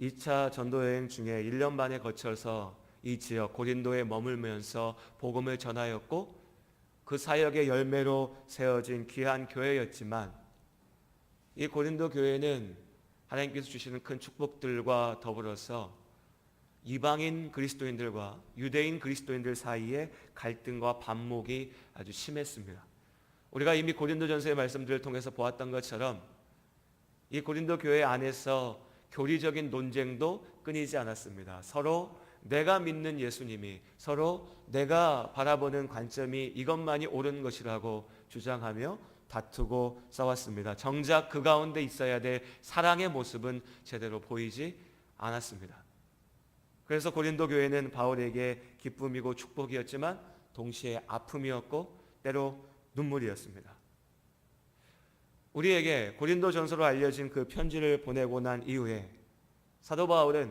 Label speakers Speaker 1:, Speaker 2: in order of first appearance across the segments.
Speaker 1: 2차 전도 여행 중에 1년 반에 거쳐서 이 지역 고린도에 머물면서 복음을 전하였고 그 사역의 열매로 세워진 귀한 교회였지만 이 고린도 교회는 하나님께서 주시는 큰 축복들과 더불어서 이방인 그리스도인들과 유대인 그리스도인들 사이에 갈등과 반목이 아주 심했습니다. 우리가 이미 고린도전서의 말씀들을 통해서 보았던 것처럼 이 고린도 교회 안에서 교리적인 논쟁도 끊이지 않았습니다. 서로 내가 믿는 예수님이, 서로 내가 바라보는 관점이 이것만이 옳은 것이라고 주장하며 다투고 싸웠습니다. 정작 그 가운데 있어야 될 사랑의 모습은 제대로 보이지 않았습니다. 그래서 고린도 교회는 바울에게 기쁨이고 축복이었지만 동시에 아픔이었고 때로 눈물이었습니다. 우리에게 고린도전서로 알려진 그 편지를 보내고 난 이후에 사도 바울은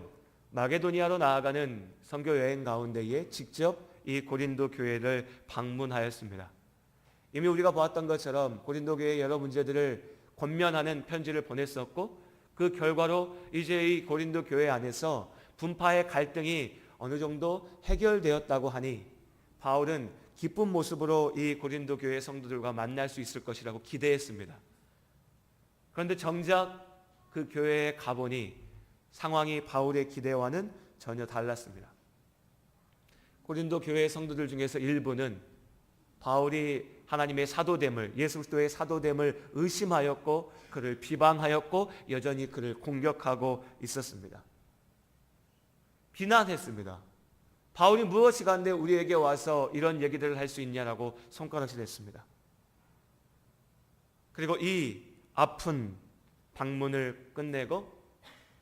Speaker 1: 마게도니아로 나아가는 선교 여행 가운데에 직접 이 고린도 교회를 방문하였습니다. 이미 우리가 보았던 것처럼 고린도 교회의 여러 문제들을 권면하는 편지를 보냈었고 그 결과로 이제 이 고린도 교회 안에서 분파의 갈등이 어느 정도 해결되었다고 하니 바울은 기쁜 모습으로 이 고린도 교회 성도들과 만날 수 있을 것이라고 기대했습니다. 그런데 정작 그 교회에 가보니 상황이 바울의 기대와는 전혀 달랐습니다. 고린도 교회 성도들 중에서 일부는 바울이 하나님의 사도됨을, 예수 그리스도의 사도됨을 의심하였고 그를 비방하였고 여전히 그를 공격하고 있었습니다. 비난했습니다. 바울이 무엇이 간데 우리에게 와서 이런 얘기들을 할 수 있냐라고 손가락질했습니다. 그리고 이 아픈 방문을 끝내고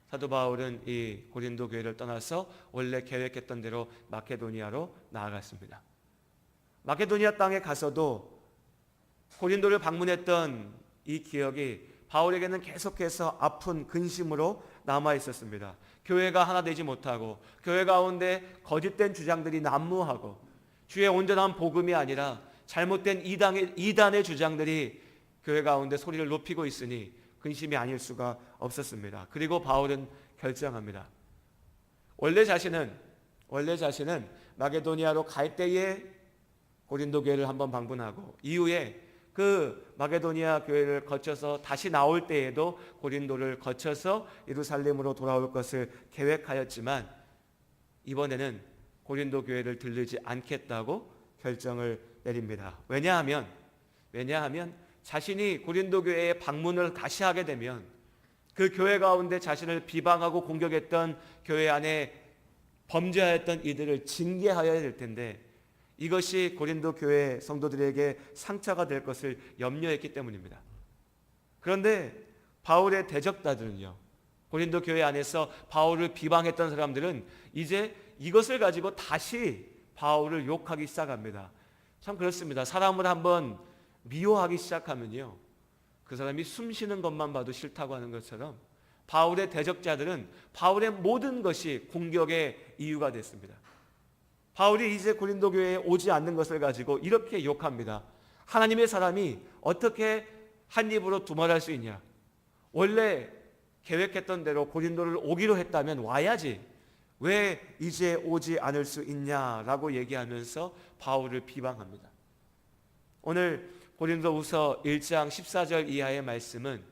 Speaker 1: 사도 바울은 이 고린도 교회를 떠나서 원래 계획했던 대로 마케도니아로 나아갔습니다. 마케도니아 땅에 가서도 고린도를 방문했던 이 기억이 바울에게는 계속해서 아픈 근심으로 남아 있었습니다. 교회가 하나 되지 못하고 교회 가운데 거짓된 주장들이 난무하고 주의 온전한 복음이 아니라 잘못된 이단의 주장들이 교회 가운데 소리를 높이고 있으니 근심이 아닐 수가 없었습니다. 그리고 바울은 결정합니다. 원래 자신은 마게도니아로 갈 때에 고린도 교회를 한번 방문하고 이후에 그 마게도니아 교회를 거쳐서 다시 나올 때에도 고린도를 거쳐서 예루살렘으로 돌아올 것을 계획하였지만 이번에는 고린도 교회를 들르지 않겠다고 결정을 내립니다. 왜냐하면 자신이 고린도 교회에 방문을 다시 하게 되면 그 교회 가운데 자신을 비방하고 공격했던 교회 안에 범죄하였던 이들을 징계하여야 될 텐데 이것이 고린도 교회 성도들에게 상처가 될 것을 염려했기 때문입니다. 그런데 바울의 대적자들은요, 고린도 교회 안에서 바울을 비방했던 사람들은 이제 이것을 가지고 다시 바울을 욕하기 시작합니다. 참 그렇습니다. 사람을 한번 미워하기 시작하면요, 그 사람이 숨 쉬는 것만 봐도 싫다고 하는 것처럼 바울의 대적자들은 바울의 모든 것이 공격의 이유가 됐습니다. 바울이 이제 고린도 교회에 오지 않는 것을 가지고 이렇게 욕합니다. 하나님의 사람이 어떻게 한 입으로 두말할 수 있냐? 원래 계획했던 대로 고린도를 오기로 했다면 와야지. 왜 이제 오지 않을 수 있냐라고 얘기하면서 바울을 비방합니다. 오늘 고린도후서 1장 14절 이하의 말씀은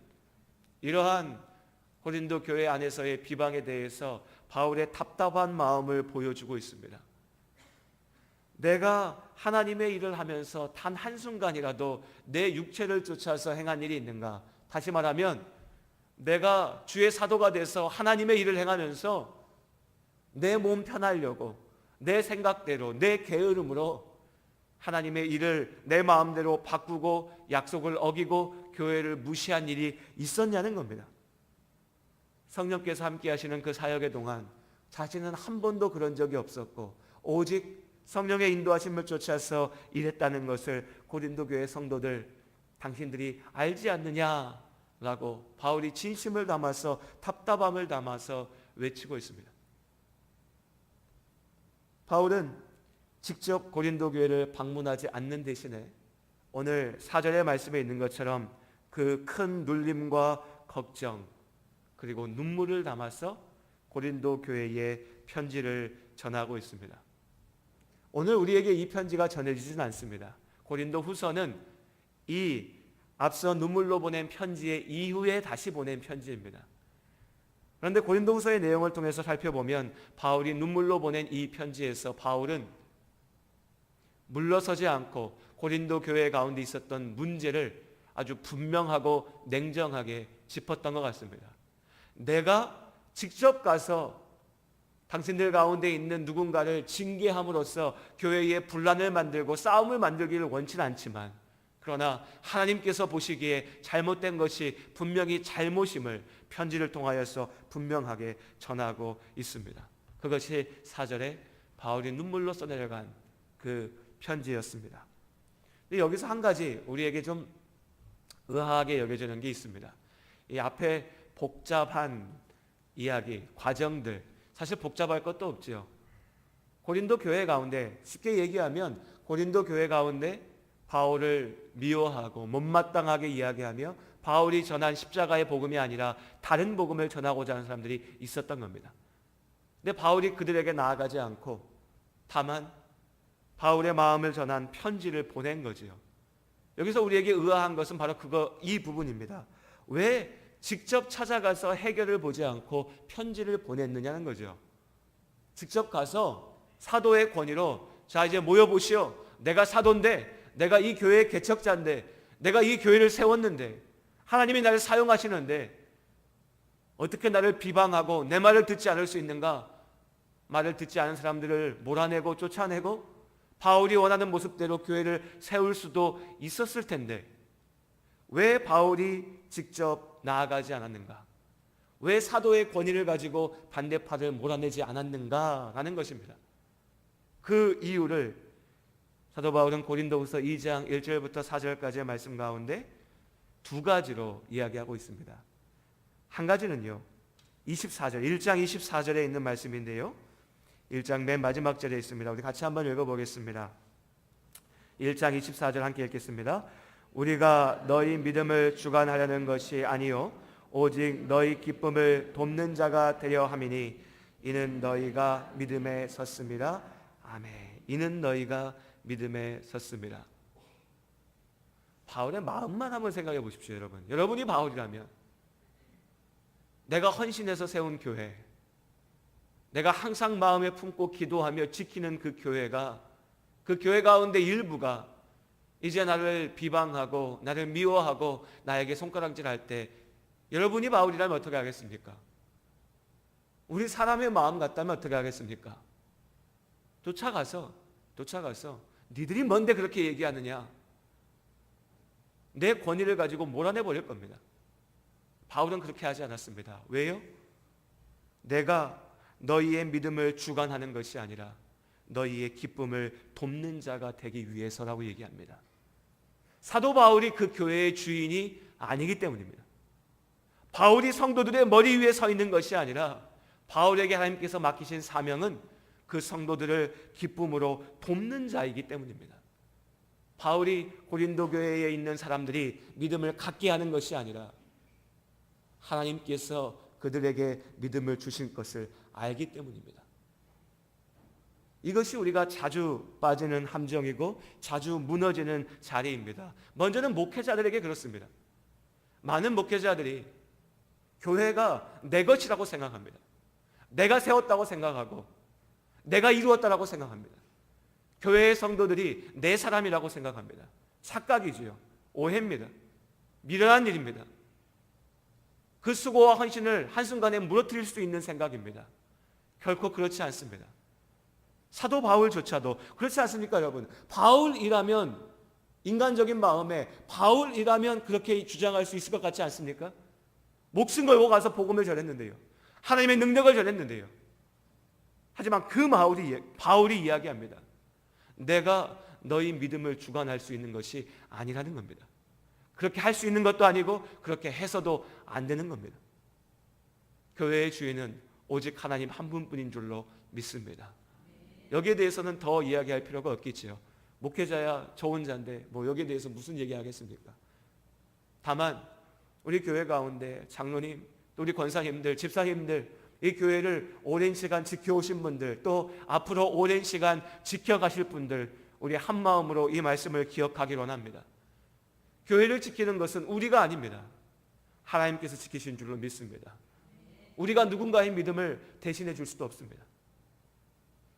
Speaker 1: 이러한 고린도 교회 안에서의 비방에 대해서 바울의 답답한 마음을 보여주고 있습니다. 내가 하나님의 일을 하면서 단 한순간이라도 내 육체를 쫓아서 행한 일이 있는가? 다시 말하면 내가 주의 사도가 돼서 하나님의 일을 행하면서 내 몸 편하려고 내 생각대로 내 게으름으로 하나님의 일을 내 마음대로 바꾸고 약속을 어기고 교회를 무시한 일이 있었냐는 겁니다. 성령께서 함께 하시는 그 사역의 동안 자신은 한 번도 그런 적이 없었고 오직 성령의 인도하심을 쫓아서 일했다는 것을 고린도 교회 성도들 당신들이 알지 않느냐라고 바울이 진심을 담아서 답답함을 담아서 외치고 있습니다. 바울은 직접 고린도 교회를 방문하지 않는 대신에 오늘 4절의 말씀에 있는 것처럼 그 큰 눌림과 걱정 그리고 눈물을 담아서 고린도 교회에 편지를 전하고 있습니다. 오늘 우리에게 이 편지가 전해지진 않습니다. 고린도 후서는 이 앞서 눈물로 보낸 편지의 이후에 다시 보낸 편지입니다. 그런데 고린도 후서의 내용을 통해서 살펴보면 바울이 눈물로 보낸 이 편지에서 바울은 물러서지 않고 고린도 교회 가운데 있었던 문제를 아주 분명하고 냉정하게 짚었던 것 같습니다. 내가 직접 가서 당신들 가운데 있는 누군가를 징계함으로써 교회에 분란을 만들고 싸움을 만들기를 원치는 않지만, 그러나 하나님께서 보시기에 잘못된 것이 분명히 잘못임을 편지를 통하여서 분명하게 전하고 있습니다. 그것이 4절에 바울이 눈물로 써내려간 그 편지였습니다. 근데 여기서 한 가지 우리에게 좀 의아하게 여겨지는 게 있습니다. 이 앞에 복잡한 이야기, 과정들, 사실 복잡할 것도 없지요. 고린도 교회 가운데, 쉽게 얘기하면 고린도 교회 가운데 바울을 미워하고 못마땅하게 이야기하며 바울이 전한 십자가의 복음이 아니라 다른 복음을 전하고자 하는 사람들이 있었던 겁니다. 근데 바울이 그들에게 나아가지 않고 다만 바울의 마음을 전한 편지를 보낸 거지요. 여기서 우리에게 의아한 것은 바로 이 부분입니다. 왜 직접 찾아가서 해결을 보지 않고 편지를 보냈느냐는 거죠. 직접 가서 사도의 권위로, 자 이제 모여보시오. 내가 사도인데, 내가 이 교회의 개척자인데, 내가 이 교회를 세웠는데, 하나님이 나를 사용하시는데 어떻게 나를 비방하고 내 말을 듣지 않을 수 있는가? 말을 듣지 않은 사람들을 몰아내고 쫓아내고 바울이 원하는 모습대로 교회를 세울 수도 있었을 텐데 왜 바울이 직접 나아가지 않았는가? 왜 사도의 권위를 가지고 반대파를 몰아내지 않았는가라는 것입니다. 그 이유를 사도 바울은 고린도후서 2장 1절부터 4절까지의 말씀 가운데 두 가지로 이야기하고 있습니다. 한 가지는요, 24절, 1장 24절에 있는 말씀인데요, 1장 맨 마지막 절에 있습니다. 우리 같이 한번 읽어보겠습니다. 1장 24절 함께 읽겠습니다. 우리가 너희 믿음을 주관하려는 것이 아니요 오직 너희 기쁨을 돕는 자가 되려 함이니 이는 너희가 믿음에 섰습니다. 아멘. 이는 너희가 믿음에 섰습니다. 바울의 마음만 한번 생각해 보십시오, 여러분. 여러분이 바울이라면 내가 헌신해서 세운 교회, 내가 항상 마음에 품고 기도하며 지키는 그 교회가, 그 교회 가운데 일부가 이제 나를 비방하고 나를 미워하고 나에게 손가락질할 때 여러분이 바울이라면 어떻게 하겠습니까? 우리 사람의 마음 같다면 어떻게 하겠습니까? 쫓아가서 니들이 뭔데 그렇게 얘기하느냐? 내 권위를 가지고 몰아내버릴 겁니다. 바울은 그렇게 하지 않았습니다. 왜요? 내가 너희의 믿음을 주관하는 것이 아니라 너희의 기쁨을 돕는 자가 되기 위해서라고 얘기합니다. 사도 바울이 그 교회의 주인이 아니기 때문입니다. 바울이 성도들의 머리 위에 서 있는 것이 아니라 바울에게 하나님께서 맡기신 사명은 그 성도들을 기쁨으로 돕는 자이기 때문입니다. 바울이 고린도 교회에 있는 사람들이 믿음을 갖게 하는 것이 아니라 하나님께서 그들에게 믿음을 주신 것을 알기 때문입니다. 이것이 우리가 자주 빠지는 함정이고 자주 무너지는 자리입니다. 먼저는 목회자들에게 그렇습니다. 많은 목회자들이 교회가 내 것이라고 생각합니다. 내가 세웠다고 생각하고 내가 이루었다라고 생각합니다. 교회의 성도들이 내 사람이라고 생각합니다. 착각이지요. 오해입니다. 미련한 일입니다. 그 수고와 헌신을 한순간에 무너뜨릴 수 있는 생각입니다. 결코 그렇지 않습니다. 사도 바울조차도 그렇지 않습니까, 여러분? 바울이라면, 인간적인 마음에 바울이라면 그렇게 주장할 수 있을 것 같지 않습니까? 목숨 걸고 가서 복음을 전했는데요. 하나님의 능력을 전했는데요. 하지만 그 바울이 이야기합니다. 내가 너희 믿음을 주관할 수 있는 것이 아니라는 겁니다. 그렇게 할 수 있는 것도 아니고 그렇게 해서도 안 되는 겁니다. 교회의 주인은 오직 하나님 한 분뿐인 줄로 믿습니다. 여기에 대해서는 더 이야기할 필요가 없겠지요. 목회자야 저 혼자인데 뭐 여기에 대해서 무슨 얘기하겠습니까? 다만 우리 교회 가운데 장로님, 또 우리 권사님들, 집사님들, 이 교회를 오랜 시간 지켜오신 분들, 또 앞으로 오랜 시간 지켜가실 분들, 우리 한 마음으로 이 말씀을 기억하기로 합니다. 교회를 지키는 것은 우리가 아닙니다. 하나님께서 지키신 줄로 믿습니다. 우리가 누군가의 믿음을 대신해 줄 수도 없습니다.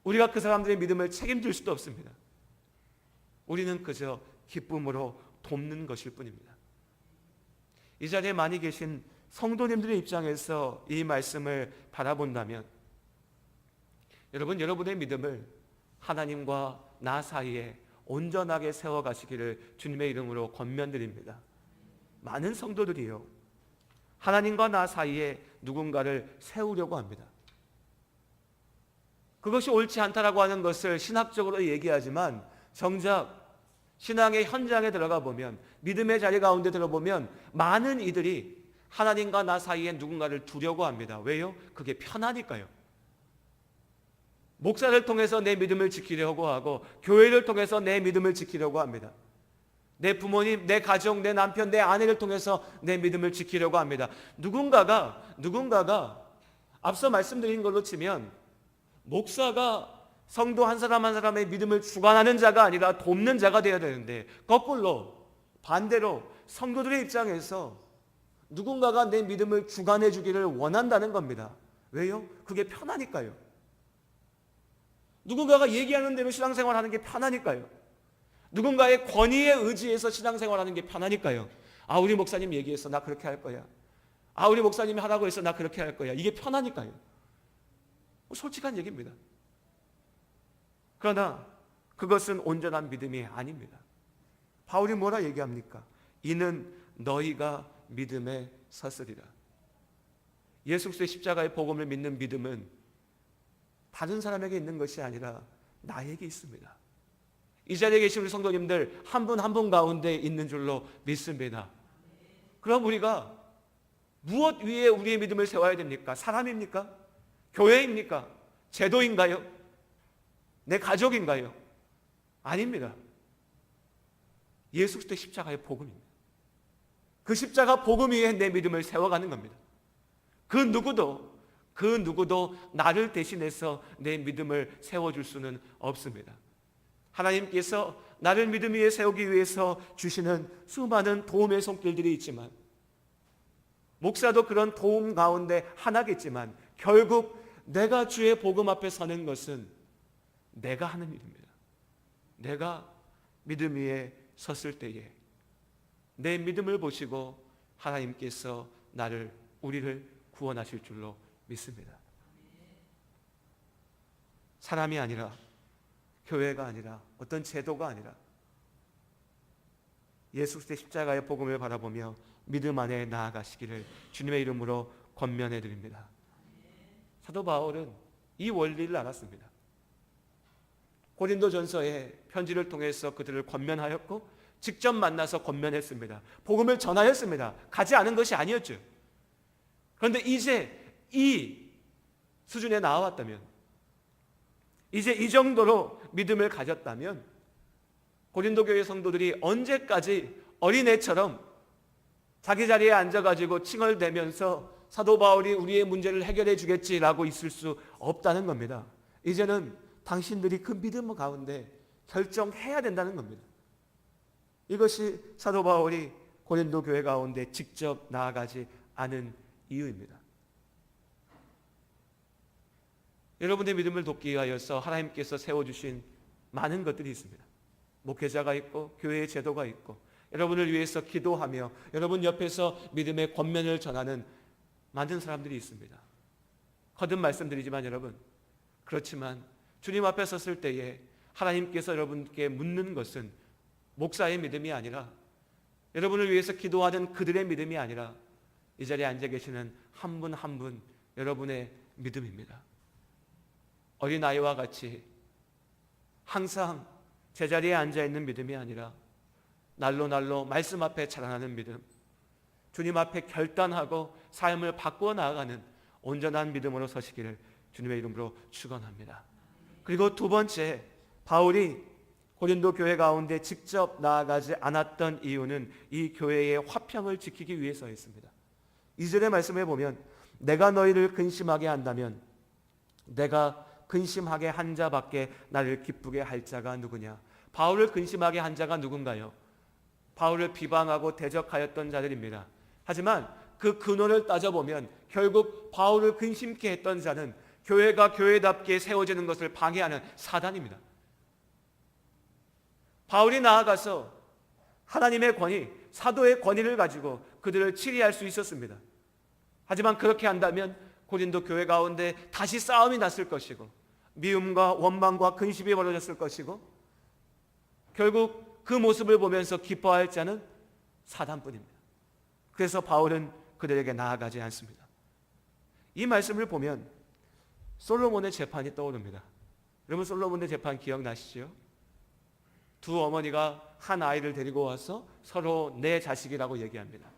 Speaker 1: 우리가 그 사람들의 믿음을 책임질 수도 없습니다. 우리는 그저 기쁨으로 돕는 것일 뿐입니다. 이 자리에 많이 계신 성도님들의 입장에서 이 말씀을 바라본다면, 여러분의 믿음을 하나님과 나 사이에 온전하게 세워가시기를 주님의 이름으로 권면드립니다. 많은 성도들이요, 하나님과 나 사이에 누군가를 세우려고 합니다. 그것이 옳지 않다라고 하는 것을 신학적으로 얘기하지만, 정작 신앙의 현장에 들어가 보면, 믿음의 자리 가운데 들어보면 많은 이들이 하나님과 나 사이에 누군가를 두려고 합니다. 왜요? 그게 편하니까요. 목사를 통해서 내 믿음을 지키려고 하고, 교회를 통해서 내 믿음을 지키려고 합니다. 내 부모님, 내 가족, 내 남편, 내 아내를 통해서 내 믿음을 지키려고 합니다. 누군가가 앞서 말씀드린 걸로 치면, 목사가 성도 한 사람 한 사람의 믿음을 주관하는 자가 아니라 돕는 자가 되어야 되는데, 거꾸로 반대로 성도들의 입장에서 누군가가 내 믿음을 주관해 주기를 원한다는 겁니다. 왜요? 그게 편하니까요. 누군가가 얘기하는 대로 신앙생활하는 게 편하니까요. 누군가의 권위에 의지해서 신앙생활하는 게 편하니까요. 아, 우리 목사님 얘기했어, 나 그렇게 할 거야. 아, 우리 목사님이 하라고 했어, 나 그렇게 할 거야. 이게 편하니까요. 솔직한 얘기입니다. 그러나 그것은 온전한 믿음이 아닙니다. 바울이 뭐라 얘기합니까? 이는 너희가 믿음에 섰으리라. 예수 그리스도의 십자가의 복음을 믿는 믿음은 다른 사람에게 있는 것이 아니라 나에게 있습니다. 이 자리에 계신 우리 성도님들 한 분 한 분 가운데 있는 줄로 믿습니다. 그럼 우리가 무엇 위에 우리의 믿음을 세워야 됩니까? 사람입니까? 교회입니까? 제도인가요? 내 가족인가요? 아닙니다. 예수 그리스도의 십자가의 복음입니다. 그 십자가 복음 위에 내 믿음을 세워가는 겁니다. 그 누구도 나를 대신해서 내 믿음을 세워줄 수는 없습니다. 하나님께서 나를 믿음 위에 세우기 위해서 주시는 수많은 도움의 손길들이 있지만, 목사도 그런 도움 가운데 하나겠지만, 결국 내가 주의 복음 앞에 서는 것은 내가 하는 일입니다. 내가 믿음 위에 섰을 때에 내 믿음을 보시고 하나님께서 우리를 구원하실 줄로 믿습니다. 사람이 아니라, 교회가 아니라, 어떤 제도가 아니라 예수 그리스도의 십자가의 복음을 바라보며 믿음 안에 나아가시기를 주님의 이름으로 권면해 드립니다. 사도 바울은 이 원리를 알았습니다. 고린도전서의 편지를 통해서 그들을 권면하였고, 직접 만나서 권면했습니다. 복음을 전하였습니다. 가지 않은 것이 아니었죠. 그런데 이제 이 수준에 나왔다면, 이제 이 정도로 믿음을 가졌다면, 고린도 교회 성도들이 언제까지 어린애처럼 자기 자리에 앉아가지고 칭얼대면서 사도 바울이 우리의 문제를 해결해 주겠지라고 있을 수 없다는 겁니다. 이제는 당신들이 그 믿음 가운데 결정해야 된다는 겁니다. 이것이 사도 바울이 고린도 교회 가운데 직접 나아가지 않은 이유입니다. 여러분의 믿음을 돕기 위하여서 하나님께서 세워주신 많은 것들이 있습니다. 목회자가 있고, 교회의 제도가 있고, 여러분을 위해서 기도하며 여러분 옆에서 믿음의 권면을 전하는 많은 사람들이 있습니다. 거듭 말씀드리지만 여러분, 그렇지만 주님 앞에 섰을 때에 하나님께서 여러분께 묻는 것은 목사의 믿음이 아니라, 여러분을 위해서 기도하는 그들의 믿음이 아니라, 이 자리에 앉아 계시는 한 분 한 분 여러분의 믿음입니다. 어린아이와 같이 항상 제자리에 앉아있는 믿음이 아니라 날로 말씀 앞에 자라나는 믿음, 주님 앞에 결단하고 삶을 바꾸어 나아가는 온전한 믿음으로 서시기를 주님의 이름으로 축원합니다. 그리고 두 번째, 바울이 고린도 교회 가운데 직접 나아가지 않았던 이유는 이 교회의 화평을 지키기 위해서였습니다. 2절의 말씀에 보면 내가 너희를 근심하게 한다면 내가 근심하게 한 자밖에 나를 기쁘게 할 자가 누구냐? 바울을 근심하게 한 자가 누군가요? 바울을 비방하고 대적하였던 자들입니다. 하지만 그 근원을 따져보면 결국 바울을 근심케 했던 자는 교회가 교회답게 세워지는 것을 방해하는 사단입니다. 바울이 나아가서 하나님의 권위, 사도의 권위를 가지고 그들을 치리할 수 있었습니다. 하지만 그렇게 한다면 고린도 교회 가운데 다시 싸움이 났을 것이고 미움과 원망과 근심이 벌어졌을 것이고 결국 그 모습을 보면서 기뻐할 자는 사단뿐입니다. 그래서 바울은 그들에게 나아가지 않습니다. 이 말씀을 보면 솔로몬의 재판이 떠오릅니다. 여러분 솔로몬의 재판 기억나시죠? 두 어머니가 한 아이를 데리고 와서 서로 내 자식이라고 얘기합니다.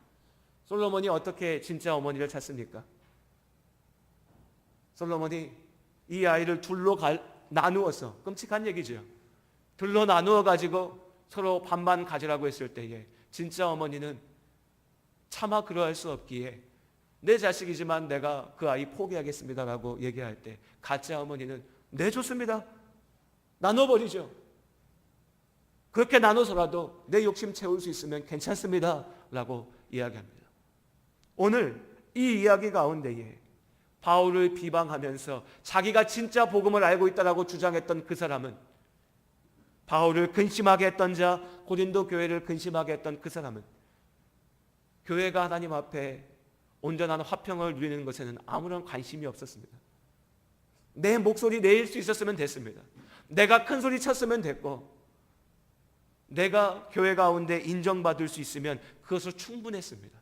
Speaker 1: 솔로몬이 어떻게 진짜 어머니를 찾습니까? 솔로몬이 이 아이를 둘로 나누어서, 끔찍한 얘기죠. 둘로 나누어 가지고 서로 반반 가지라고 했을 때에 진짜 어머니는 차마 그러할 수 없기에 내 자식이지만 내가 그 아이 포기하겠습니다라고 얘기할 때 가짜 어머니는 네 좋습니다. 나눠버리죠. 그렇게 나눠서라도 내 욕심 채울 수 있으면 괜찮습니다 라고 이야기합니다. 오늘 이 이야기 가운데에 바울을 비방하면서 자기가 진짜 복음을 알고 있다라고 주장했던 그 사람은, 바울을 근심하게 했던 자, 고린도 교회를 근심하게 했던 그 사람은 교회가 하나님 앞에 온전한 화평을 누리는 것에는 아무런 관심이 없었습니다. 내 목소리 내일 수 있었으면 됐습니다. 내가 큰 소리 쳤으면 됐고 내가 교회 가운데 인정받을 수 있으면 그것으로 충분했습니다.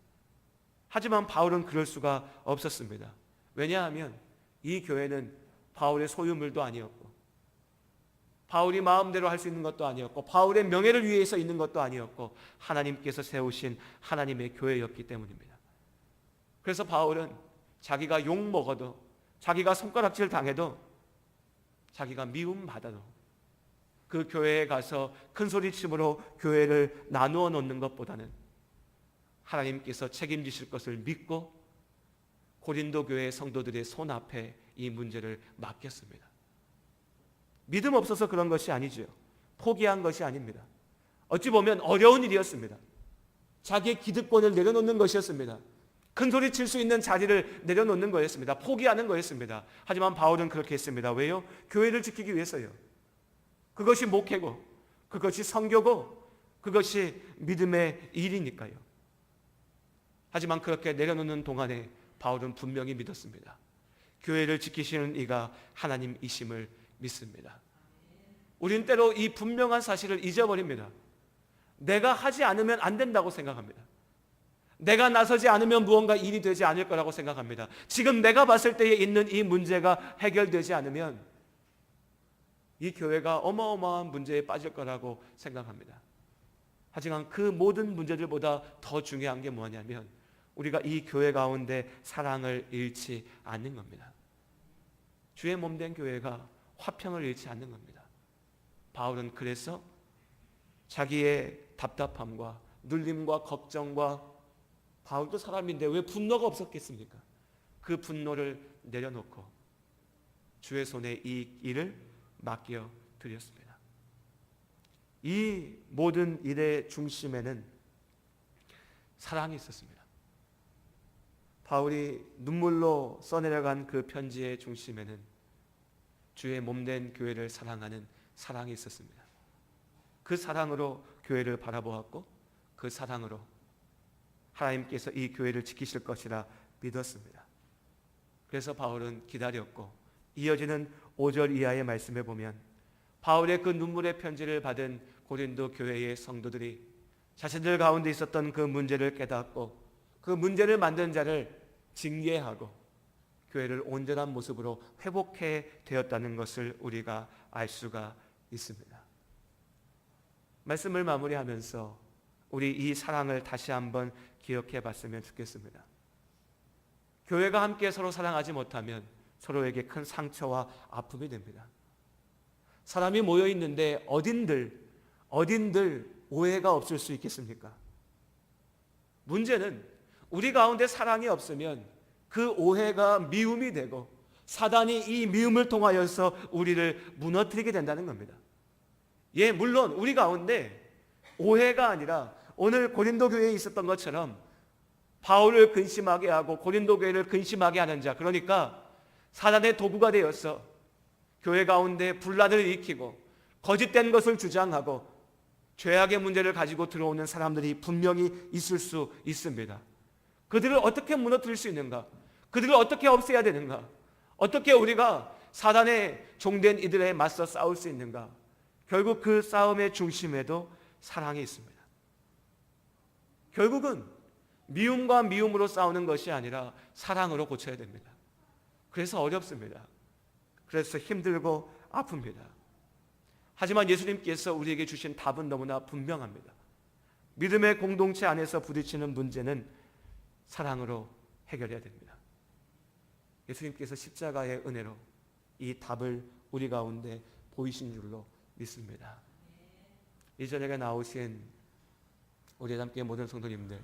Speaker 1: 하지만 바울은 그럴 수가 없었습니다. 왜냐하면 이 교회는 바울의 소유물도 아니었고 바울이 마음대로 할 수 있는 것도 아니었고 바울의 명예를 위해서 있는 것도 아니었고 하나님께서 세우신 하나님의 교회였기 때문입니다. 그래서 바울은 자기가 욕먹어도, 자기가 손가락질 당해도, 자기가 미움받아도 그 교회에 가서 큰소리침으로 교회를 나누어 놓는 것보다는 하나님께서 책임지실 것을 믿고 고린도 교회 성도들의 손 앞에 이 문제를 맡겼습니다. 믿음 없어서 그런 것이 아니죠. 포기한 것이 아닙니다. 어찌 보면 어려운 일이었습니다. 자기의 기득권을 내려놓는 것이었습니다. 큰소리 칠 수 있는 자리를 내려놓는 거였습니다. 포기하는 거였습니다. 하지만 바울은 그렇게 했습니다. 왜요? 교회를 지키기 위해서요. 그것이 목회고 그것이 선교고 그것이 믿음의 일이니까요. 하지만 그렇게 내려놓는 동안에 바울은 분명히 믿었습니다. 교회를 지키시는 이가 하나님이심을 믿습니다. 우린 때로 이 분명한 사실을 잊어버립니다. 내가 하지 않으면 안 된다고 생각합니다. 내가 나서지 않으면 무언가 일이 되지 않을 거라고 생각합니다. 지금 내가 봤을 때에 있는 이 문제가 해결되지 않으면 이 교회가 어마어마한 문제에 빠질 거라고 생각합니다. 하지만 그 모든 문제들보다 더 중요한 게 뭐냐면 우리가 이 교회 가운데 사랑을 잃지 않는 겁니다. 주의 몸된 교회가 화평을 잃지 않는 겁니다. 바울은 그래서 자기의 답답함과 눌림과 걱정과, 바울도 사람인데 왜 분노가 없었겠습니까? 그 분노를 내려놓고 주의 손에 이 일을 맡겨 드렸습니다. 이 모든 일의 중심에는 사랑이 있었습니다. 바울이 눈물로 써내려간 그 편지의 중심에는 주의 몸된 교회를 사랑하는 사랑이 있었습니다. 그 사랑으로 교회를 바라보았고 그 사랑으로 하나님께서 이 교회를 지키실 것이라 믿었습니다. 그래서 바울은 기다렸고 이어지는 5절 이하의 말씀에 보면 바울의 그 눈물의 편지를 받은 고린도 교회의 성도들이 자신들 가운데 있었던 그 문제를 깨닫고 그 문제를 만든 자를 징계하고 교회를 온전한 모습으로 회복해 되었다는 것을 우리가 알 수가 있습니다. 말씀을 마무리하면서 우리 이 사랑을 다시 한번 기억해 봤으면 좋겠습니다. 교회가 함께 서로 사랑하지 못하면 서로에게 큰 상처와 아픔이 됩니다. 사람이 모여 있는데 어딘들 오해가 없을 수 있겠습니까? 문제는 우리 가운데 사랑이 없으면 그 오해가 미움이 되고 사단이 이 미움을 통하여서 우리를 무너뜨리게 된다는 겁니다. 예, 물론 우리 가운데 오해가 아니라 오늘 고린도 교회에 있었던 것처럼 바울을 근심하게 하고 고린도 교회를 근심하게 하는 자, 그러니까 사단의 도구가 되어서 교회 가운데 분란을 일으키고 거짓된 것을 주장하고 죄악의 문제를 가지고 들어오는 사람들이 분명히 있을 수 있습니다. 그들을 어떻게 무너뜨릴 수 있는가? 그들을 어떻게 없애야 되는가? 어떻게 우리가 사단의 종된 이들에 맞서 싸울 수 있는가? 결국 그 싸움의 중심에도 사랑이 있습니다. 결국은 미움과 미움으로 싸우는 것이 아니라 사랑으로 고쳐야 됩니다. 그래서 어렵습니다. 그래서 힘들고 아픕니다. 하지만 예수님께서 우리에게 주신 답은 너무나 분명합니다. 믿음의 공동체 안에서 부딪히는 문제는 사랑으로 해결해야 됩니다. 예수님께서 십자가의 은혜로 이 답을 우리 가운데 보이신 줄로 믿습니다. 이 저녁에 나오신 우리 함께 모든 성도님들,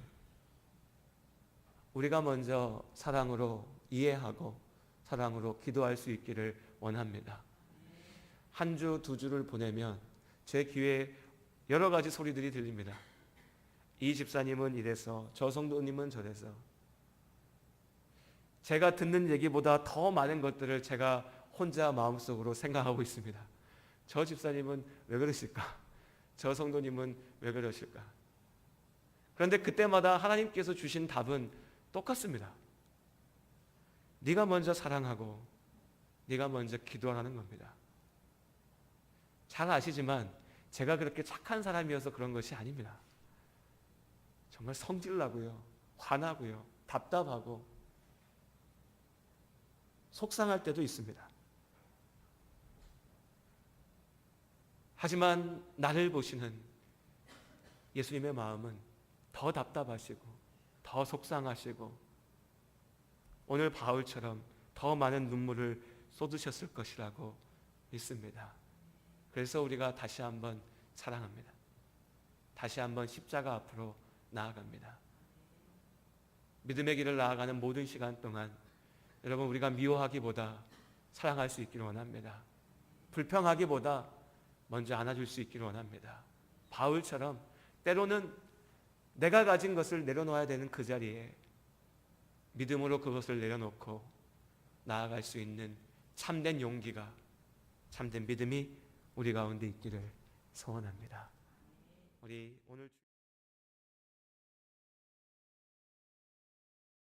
Speaker 1: 우리가 먼저 사랑으로 이해하고 사랑으로 기도할 수 있기를 원합니다. 한 주, 두 주를 보내면 제 귀에 여러 가지 소리들이 들립니다. 이 집사님은 이래서, 저 성도님은 저래서. 제가 듣는 얘기보다 더 많은 것들을 제가 혼자 마음속으로 생각하고 있습니다. 저 집사님은 왜 그러실까? 저 성도님은 왜 그러실까? 그런데 그때마다 하나님께서 주신 답은 똑같습니다. 네가 먼저 사랑하고 네가 먼저 기도하라는 겁니다. 잘 아시지만 제가 그렇게 착한 사람이어서 그런 것이 아닙니다. 정말 성질나고요, 화나고요, 답답하고 속상할 때도 있습니다. 하지만 나를 보시는 예수님의 마음은 더 답답하시고 더 속상하시고 오늘 바울처럼 더 많은 눈물을 쏟으셨을 것이라고 믿습니다. 그래서 우리가 다시 한번 사랑합니다. 다시 한번 십자가 앞으로 나아갑니다. 믿음의 길을 나아가는 모든 시간 동안 여러분, 우리가 미워하기보다 사랑할 수 있기를 원합니다. 불평하기보다 먼저 안아줄 수 있기를 원합니다. 바울처럼 때로는 내가 가진 것을 내려놓아야 되는 그 자리에 믿음으로 그것을 내려놓고 나아갈 수 있는 참된 용기가, 참된 믿음이 우리 가운데 있기를 소원합니다. 우리 오늘